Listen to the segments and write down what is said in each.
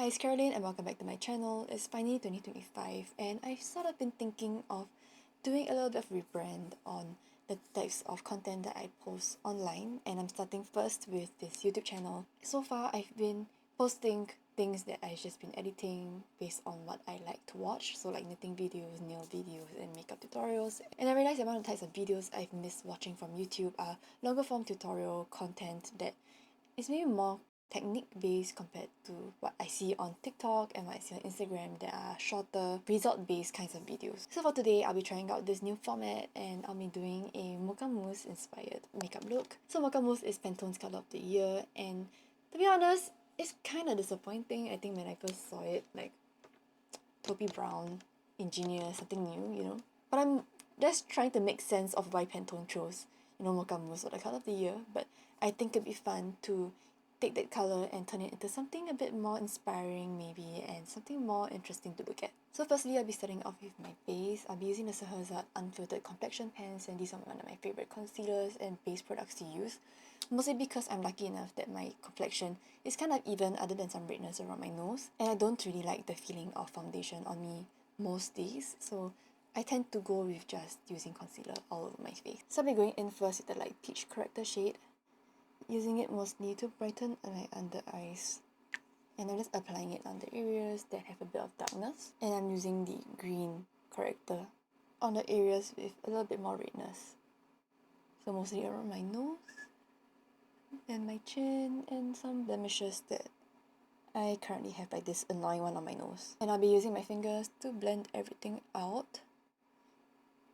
Hi, it's Caroline and welcome back to my channel. It's finally 2025 and I've sort of been thinking of doing a little bit of rebrand on the types of content that I post online, and I'm starting first with this YouTube channel. So far I've been posting things that I've just been editing based on what I like to watch, so like knitting videos, nail videos and makeup tutorials. And I realized that one of the types of videos I've missed watching from YouTube are longer form tutorial content that is maybe more technique based compared to what I see on TikTok and what I see on Instagram that are shorter result based kinds of videos. So for today I'll be trying out this new format and I'll be doing a Mocha Mousse inspired makeup look. So Mocha Mousse is Pantone's colour of the year, and to be honest, it's kind of disappointing. I think when I first saw it, like taupey brown, ingenious, something new, you know. But I'm just trying to make sense of why Pantone chose, Mocha Mousse for the colour of the year. But I think it'd be fun to take that colour and turn it into something a bit more inspiring maybe, and something more interesting to look at. So firstly, I'll be starting off with my base. I'll be using the Sahur unfiltered complexion pens, and these are one of my favourite concealers and base products to use. Mostly because I'm lucky enough that my complexion is kind of even other than some redness around my nose, and I don't really like the feeling of foundation on me most days, so I tend to go with just using concealer all over my face. So I'll be going in first with the light peach corrector shade, using it mostly to brighten my under eyes, and I'm just applying it on the areas that have a bit of darkness, and I'm using the green corrector on the areas with a little bit more redness, so mostly around my nose and my chin and some blemishes that I currently have, like this annoying one on my nose. And I'll be using my fingers to blend everything out.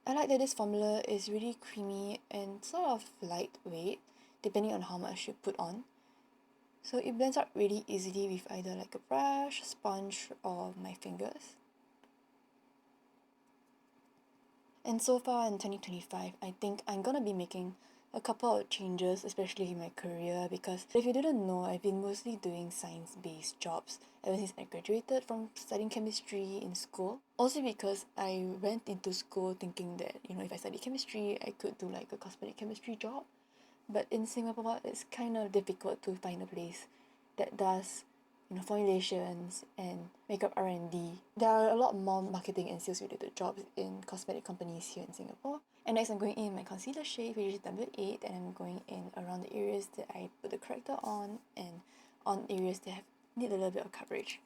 I like that this formula is really creamy and sort of lightweight depending on how much you put on. So it blends out really easily with either like a brush, sponge or my fingers. And so far in 2025, I think I'm gonna be making a couple of changes, especially in my career, because if you didn't know, I've been mostly doing science-based jobs ever since I graduated from studying chemistry in school. Also because I went into school thinking that, if I study chemistry, I could do like a cosmetic chemistry job. But in Singapore, it's kind of difficult to find a place that does formulations and makeup R&D. There are a lot more marketing and sales related jobs in cosmetic companies here in Singapore. And next I'm going in my concealer shade, which is W8, and I'm going in around the areas that I put the corrector on and on areas that need a little bit of coverage.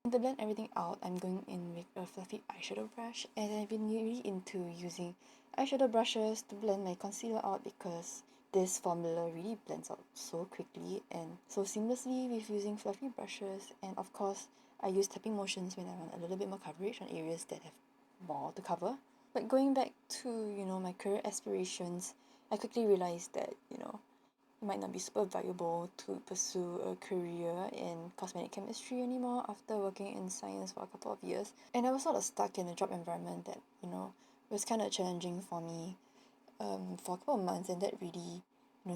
And to blend everything out, I'm going in with a fluffy eyeshadow brush, and I've been really into using eyeshadow brushes to blend my concealer out because this formula really blends out so quickly and so seamlessly with using fluffy brushes. And of course, I use tapping motions when I want a little bit more coverage on areas that have more to cover. But going back to, my career aspirations, I quickly realized that, it might not be super valuable to pursue a career in cosmetic chemistry anymore after working in science for a couple of years. And I was sort of stuck in a job environment that, was kind of challenging for me for a couple of months, and that really,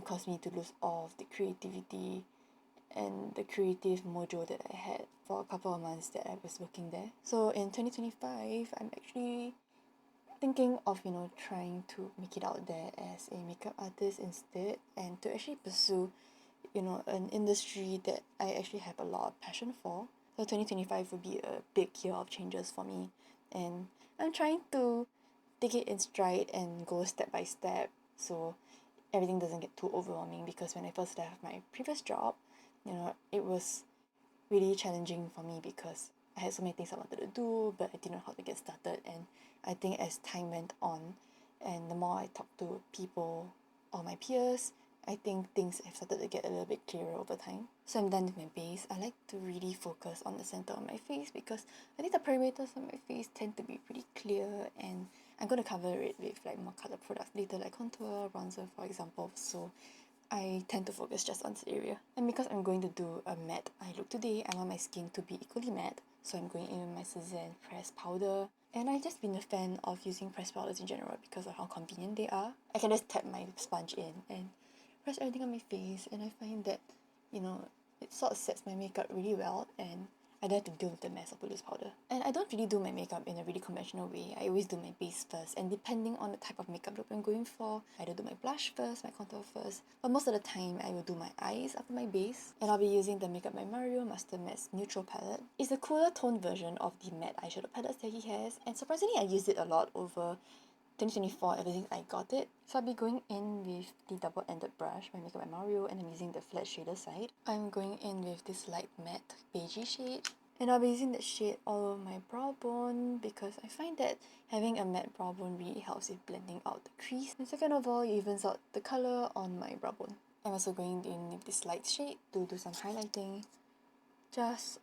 caused me to lose all of the creativity and the creative mojo that I had for a couple of months that I was working there. So in 2025, I'm actually thinking of, trying to make it out there as a makeup artist instead, and to actually pursue, an industry that I actually have a lot of passion for. So 2025 will be a big year of changes for me, and I'm trying to take it in stride and go step by step so everything doesn't get too overwhelming, because when I first left my previous job, it was really challenging for me because I had so many things I wanted to do, but I didn't know how to get started. And I think as time went on and the more I talked to people or my peers, I think things have started to get a little bit clearer over time. So I'm done with my base. I like to really focus on the center of my face because I think the perimeters of my face tend to be pretty clear, and I'm going to cover it with like more colour products later, like contour, bronzer for example. So I tend to focus just on this area. And because I'm going to do a matte eye look today, I want my skin to be equally matte, so I'm going in with my Cezanne pressed powder. And I've just been a fan of using pressed powders in general because of how convenient they are. I can just tap my sponge in and press everything on my face, and I find that, it sort of sets my makeup really well, and I don't have to deal with the mess of the loose powder. And I don't really do my makeup in a really conventional way. I always do my base first, and depending on the type of makeup look I'm going for, I either do my blush first, my contour first, but most of the time I will do my eyes after my base. And I'll be using the Makeup by Mario Master Matte Neutral Palette. It's a cooler tone version of the matte eyeshadow palettes that he has, and surprisingly I used it a lot over 2024 ever since I got it. So I'll be going in with the double-ended brush by Makeup by Mario, and I'm using the flat shader side. I'm going in with this light matte beigey shade, and I'll be using that shade all over my brow bone because I find that having a matte brow bone really helps with blending out the crease. And second of all, it evens out the colour on my brow bone. I'm also going in with this light shade to do some highlighting just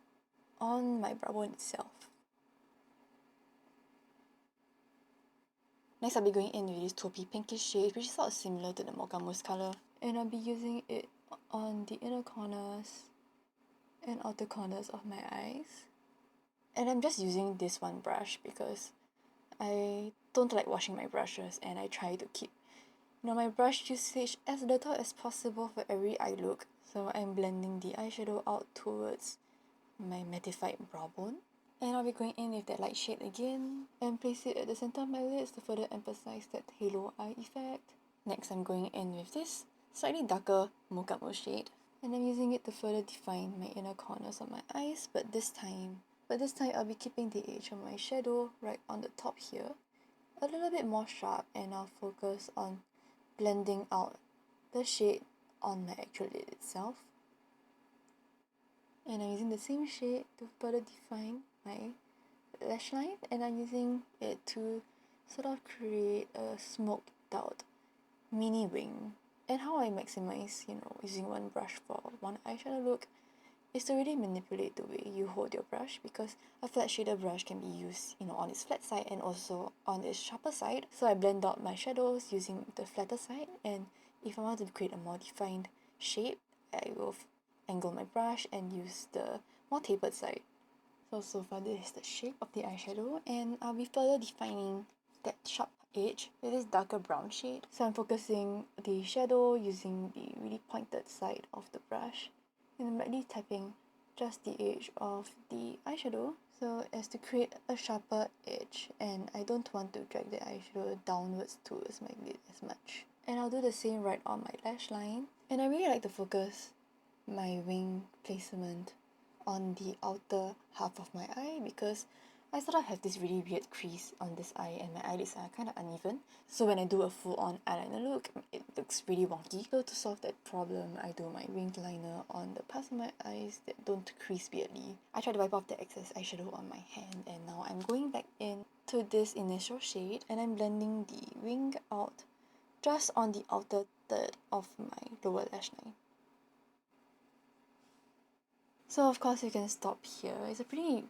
on my brow bone itself. Next, I'll be going in with this taupey pinkish shade, which is sort of similar to the Mocha Mousse colour. And I'll be using it on the inner corners and outer corners of my eyes. And I'm just using this one brush because I don't like washing my brushes, and I try to keep my brush usage as little as possible for every eye look. So I'm blending the eyeshadow out towards my mattified brow bone. And I'll be going in with that light shade again and place it at the center of my lids to further emphasize that halo eye effect. Next, I'm going in with this slightly darker Mocha Mousse shade, and I'm using it to further define my inner corners of my eyes, but this time I'll be keeping the edge of my shadow right on the top here a little bit more sharp, and I'll focus on blending out the shade on my actual lid itself. And I'm using the same shade to further define my lash line, and I'm using it to sort of create a smoked out mini wing. And how I maximize, using one brush for one eyeshadow look is to really manipulate the way you hold your brush, because a flat shader brush can be used, on its flat side and also on its sharper side. So I blend out my shadows using the flatter side, and if I want to create a more defined shape, I will angle my brush and use the more tapered side. So far this is the shape of the eyeshadow, and I'll be further defining that sharp edge with this darker brown shade. So I'm focusing the shadow using the really pointed side of the brush, and I'm lightly tapping just the edge of the eyeshadow so as to create a sharper edge, and I don't want to drag the eyeshadow downwards towards my lid as much. And I'll do the same right on my lash line, and I really like to focus my wing placement on the outer half of my eye because I sort of have this really weird crease on this eye, and my eyelids are kind of uneven. So when I do a full-on eyeliner look, it looks really wonky. So to solve that problem, I do my winged liner on the parts of my eyes that don't crease weirdly. I try to wipe off the excess eyeshadow on my hand, and now I'm going back in to this initial shade, and I'm blending the wing out just on the outer third of my lower lash line. So of course you can stop here. It's a pretty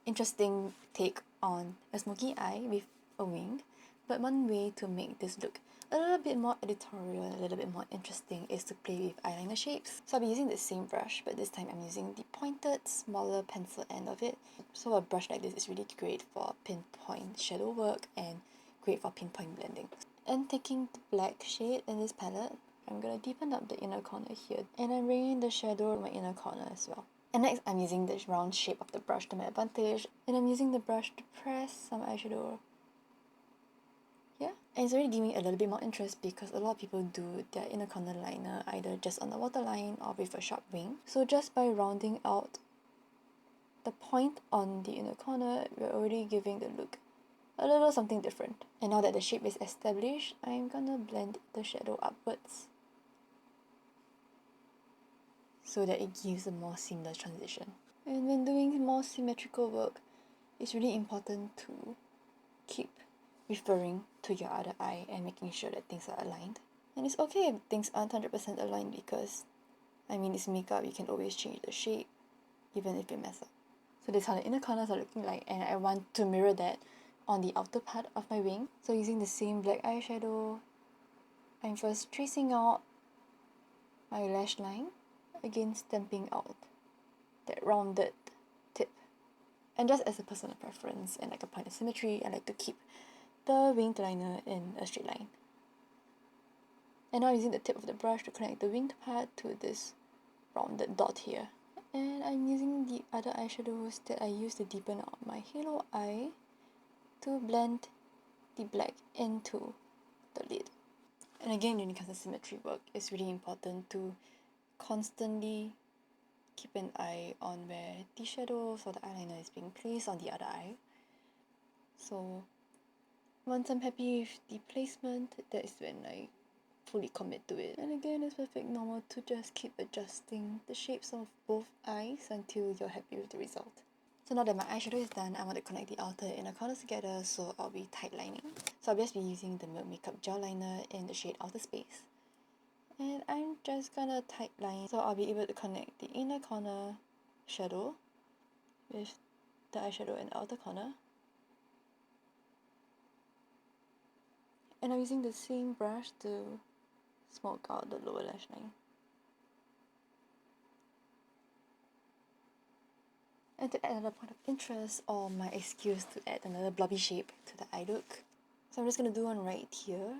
interesting take on a smoky eye with a wing, but one way to make this look a little bit more editorial and a little bit more interesting is to play with eyeliner shapes. So I'll be using the same brush, but this time I'm using the pointed, smaller pencil end of it. So a brush like this is really great for pinpoint shadow work and great for pinpoint blending. And taking the black shade in this palette, I'm going to deepen up the inner corner here, and I'm bringing the shadow in my inner corner as well. And next, I'm using this round shape of the brush to my advantage, and I'm using the brush to press some eyeshadow. Yeah, and it's already giving me a little bit more interest because a lot of people do their inner corner liner either just on the waterline or with a sharp wing. So just by rounding out the point on the inner corner, we're already giving the look a little something different. And now that the shape is established, I'm gonna blend the shadow upwards so that it gives a more seamless transition. And when doing more symmetrical work, it's really important to keep referring to your other eye and making sure that things are aligned. And it's okay if things aren't 100% aligned because, it's makeup, you can always change the shape, even if you mess up. So this is how the inner corners are looking like, and I want to mirror that on the outer part of my wing. So using the same black eyeshadow, I'm first tracing out my lash line, again stamping out that rounded tip. And just as a personal preference and like a point of symmetry, I like to keep the winged liner in a straight line. And now using the tip of the brush to connect the winged part to this rounded dot here. And I'm using the other eyeshadows that I used to deepen out my halo eye to blend the black into the lid. And again, when it comes to symmetry work, it's really important to constantly keep an eye on where the shadows or the eyeliner is being placed on the other eye. So once I'm happy with the placement, that is when I fully commit to it. And again, it's perfect normal to just keep adjusting the shapes of both eyes until you're happy with the result. So now that my eyeshadow is done, I want to connect the outer and inner corners together, so I'll be tight lining. So I'll just be using the Milk Makeup Gel Liner in the shade Outer Space. And I'm just gonna tight line, so I'll be able to connect the inner corner shadow with the eyeshadow in the outer corner. And I'm using the same brush to smoke out the lower lash line. And to add another point of interest, or my excuse to add another blobby shape to the eye look, so I'm just gonna do one right here.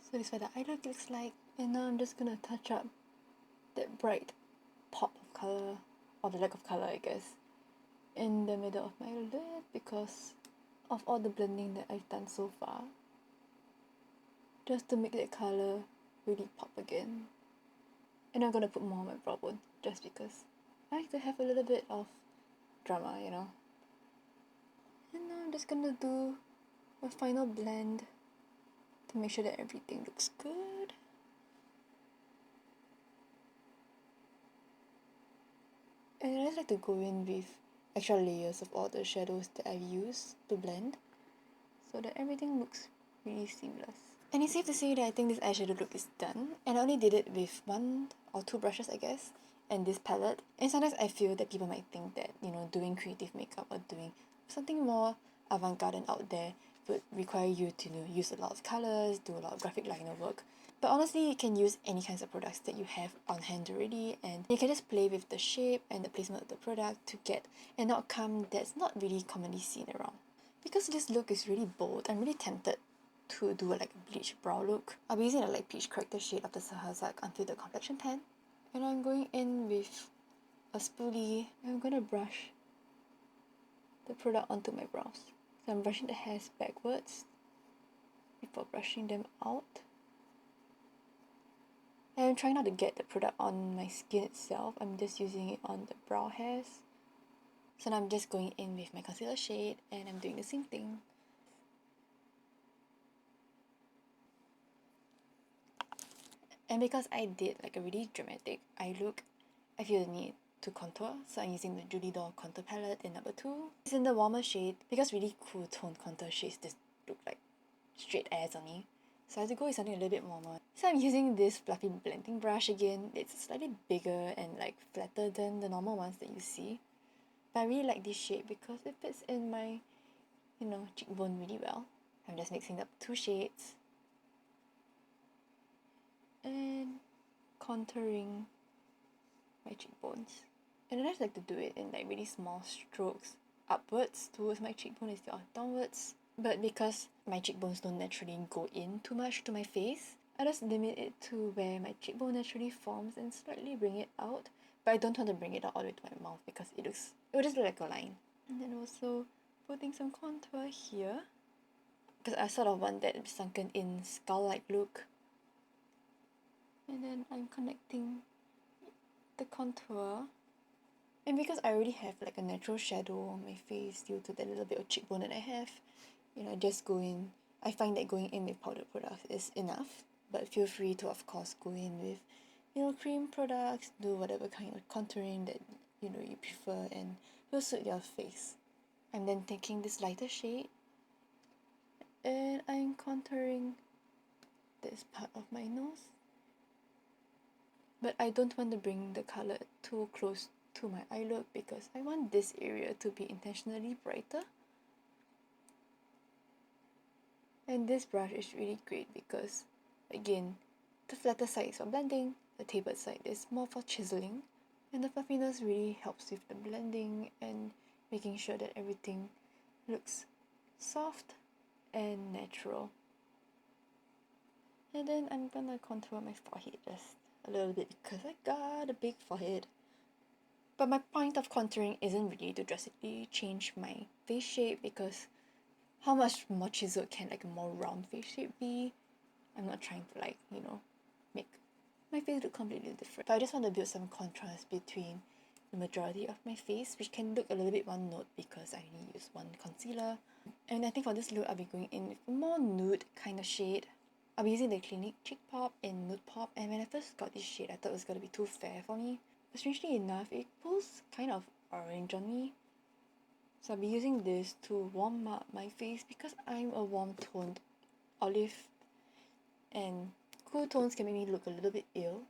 So this is what the eye look looks like. And now I'm just gonna touch up that bright pop of colour, or the lack of colour I guess, in the middle of my lid because of all the blending that I've done so far. Just to make that colour really pop again. And I'm gonna put more on my brow bone, just because I like to have a little bit of drama, you know. And now I'm just gonna do a final blend to make sure that everything looks good. And I just like to go in with extra layers of all the shadows that I've used to blend, so that everything looks really seamless. And it's safe to say that I think this eyeshadow look is done, and I only did it with 1 or 2 brushes I guess, and this palette. And sometimes I feel that people might think that, you know, doing creative makeup or doing something more avant-garde and out there would require you to, you know, use a lot of colours, do a lot of graphic liner work. But honestly, you can use any kinds of products that you have on hand already, and you can just play with the shape and the placement of the product to get an outcome that's not really commonly seen around. Because this look is really bold, I'm really tempted to do like a bleached brow look. I'll be using a light peach corrector shade of the Sahur unfiltered complexion pan. And I'm going in with a spoolie, and I'm gonna brush the product onto my brows. So I'm brushing the hairs backwards before brushing them out. And I'm trying not to get the product on my skin itself, I'm just using it on the brow hairs. So now I'm just going in with my concealer shade, and I'm doing the same thing. And because I did like a really dramatic eye look, I feel the need to contour, so I'm using the Judydoll contour palette in number 2. It's in the warmer shade, because really cool tone contour shades just look like straight airs on me. So I have to go with something a little bit warmer. So I'm using this fluffy blending brush again. It's slightly bigger and like flatter than the normal ones that you see. But I really like this shade because it fits in my, you know, cheekbone really well. I'm just mixing up 2 shades and contouring my cheekbones. And I just like to do it in like really small strokes upwards towards my cheekbone instead of downwards. But because my cheekbones don't naturally go in too much to my face, I just limit it to where my cheekbone naturally forms and slightly bring it out. But I don't want to bring it out all the way to my mouth because it will just look like a line. And then also putting some contour here, because I sort of want that sunken in skull-like look. And then I'm connecting the contour. And because I already have like a natural shadow on my face due to that little bit of cheekbone that I have, you know, just go in. I find that going in with powdered products is enough, but feel free to of course go in with, you know, cream products, do whatever kind of contouring that, you know, you prefer and will suit your face. I'm then taking this lighter shade and I'm contouring this part of my nose. But I don't want to bring the colour too close to my eye look because I want this area to be intentionally brighter. And this brush is really great because, again, the flatter side is for blending, the tapered side is more for chiseling, and the fluffiness really helps with the blending and making sure that everything looks soft and natural. And then I'm gonna contour my forehead just a little bit because I got a big forehead. But my point of contouring isn't really to drastically change my face shape, because how much more chiseled can like a more round face shape be? I'm not trying to like, make my face look completely different. But I just want to build some contrast between the majority of my face, which can look a little bit one note because I only use one concealer. And I think for this look, I'll be going in with a more nude kind of shade. I'll be using the Clinique Cheekpop in Nude Pop, and when I first got this shade, I thought it was going to be too fair for me. But strangely enough, it pulls kind of orange on me. So I'll be using this to warm up my face because I'm a warm-toned olive, and cool tones can make me look a little bit ill.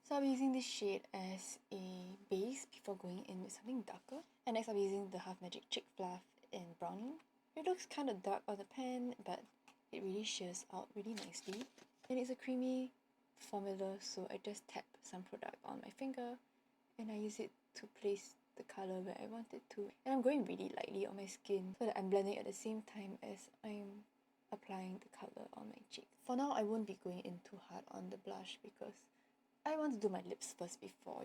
So I'll be using this shade as a base before going in with something darker. And next I'll be using the Half Magic Chick Fluff in Brownie. It looks kind of dark on the pan, but it really shears out really nicely. And it's a creamy formula, so I just tap some product on my finger and I use it to place the colour where I want it to. And I'm going really lightly on my skin so that I'm blending at the same time as I'm applying the colour on my cheek. For now, I won't be going in too hard on the blush because I want to do my lips first before,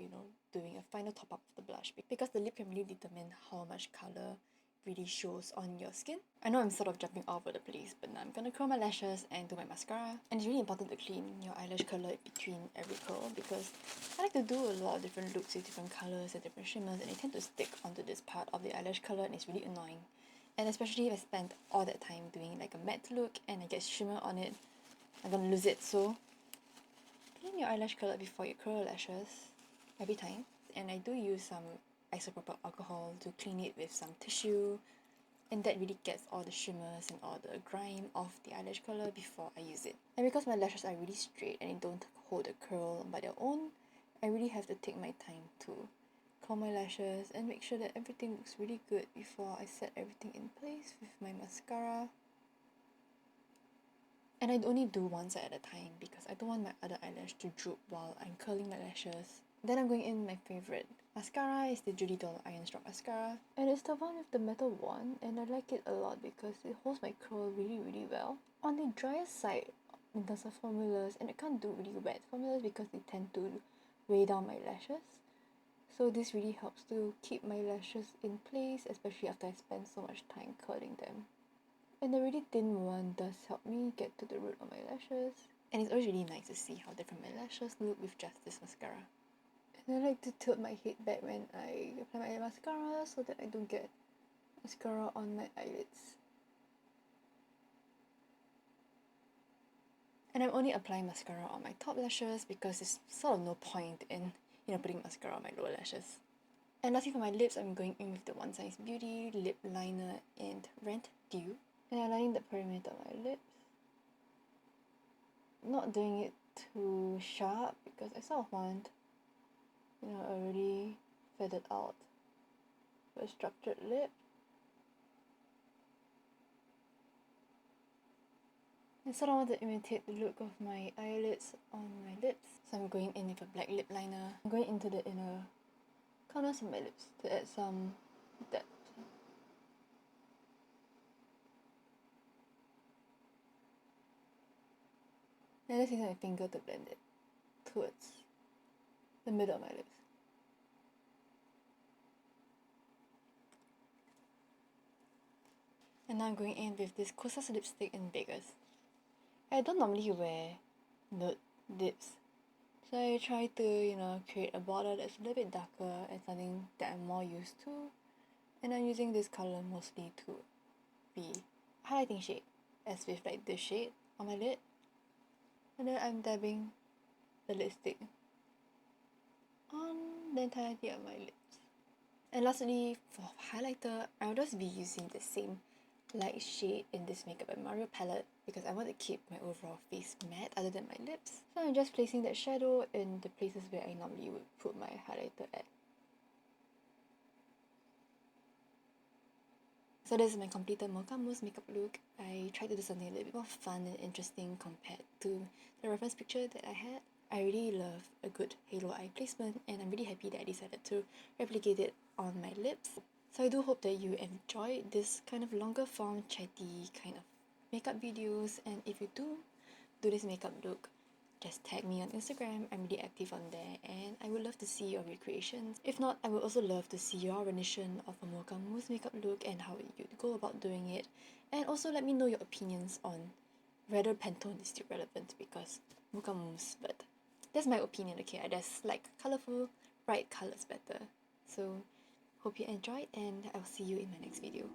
doing a final top up of the blush, because the lip can really determine how much colour really shows on your skin. I know I'm sort of jumping all over the place, but now I'm gonna curl my lashes and do my mascara. And it's really important to clean your eyelash curler between every curl because I like to do a lot of different looks with different colours and different shimmers, and they tend to stick onto this part of the eyelash curler and it's really annoying. And especially if I spend all that time doing like a matte look and I get shimmer on it, I'm gonna lose it. So clean your eyelash curler before you curl your lashes every time. And I do use some isopropyl alcohol to clean it with some tissue, and that really gets all the shimmers and all the grime off the eyelash curler before I use it. And because my lashes are really straight and they don't hold a curl by their own, I really have to take my time to curl my lashes and make sure that everything looks really good before I set everything in place with my mascara. And I only do one side at a time because I don't want my other eyelash to droop while I'm curling my lashes. Then I'm going in my favourite mascara. Is the Judydoll Iron Strong Mascara. And it's the one with the metal wand, and I like it a lot because it holds my curl really, really well. On the drier side in terms of formulas, and I can't do really wet formulas because they tend to weigh down my lashes. So this really helps to keep my lashes in place, especially after I spend so much time curling them. And the really thin one does help me get to the root of my lashes. And it's always really nice to see how different my lashes look with just this mascara. And I like to tilt my head back when I apply my mascara so that I don't get mascara on my eyelids. And I'm only applying mascara on my top lashes because there's sort of no point in, putting mascara on my lower lashes. And lastly for my lips, I'm going in with the One Size Beauty lip liner in Rent Dew. And I'm lining the perimeter of my lips. Not doing it too sharp because I sort of want, a really feathered out but structured lip. I sort of want to imitate the look of my eyelids on my lips. So I'm going in with a black lip liner. I'm going into the inner corners of my lips to add some depth. And I just use my finger to blend it towards the middle of my lips. And now I'm going in with this Kosas lipstick in Vegas. I don't normally wear nude lips, so I try to, create a border that's a little bit darker and something that I'm more used to. And I'm using this colour mostly to be highlighting shade, as with like this shade on my lid. And then I'm dabbing the lipstick on the entirety of my lips. And lastly, for highlighter, I'll just be using the same light shade in this Makeup by Mario palette because I want to keep my overall face matte other than my lips. So I'm just placing that shadow in the places where I normally would put my highlighter at. So this is my completed Mocha Mousse makeup look. I tried to do something a little bit more fun and interesting compared to the reference picture that I had. I really love a good halo eye placement, and I'm really happy that I decided to replicate it on my lips. So I do hope that you enjoyed this kind of longer form, chatty kind of makeup videos, and if you do this makeup look, just tag me on Instagram. I'm really active on there and I would love to see your recreations. If not, I would also love to see your rendition of a Mocha Mousse makeup look and how you'd go about doing it. And also let me know your opinions on whether Pantone is still relevant, because Mocha Mousse, but that's my opinion, okay? I just like colourful, bright colours better. So hope you enjoyed and I'll see you in my next video.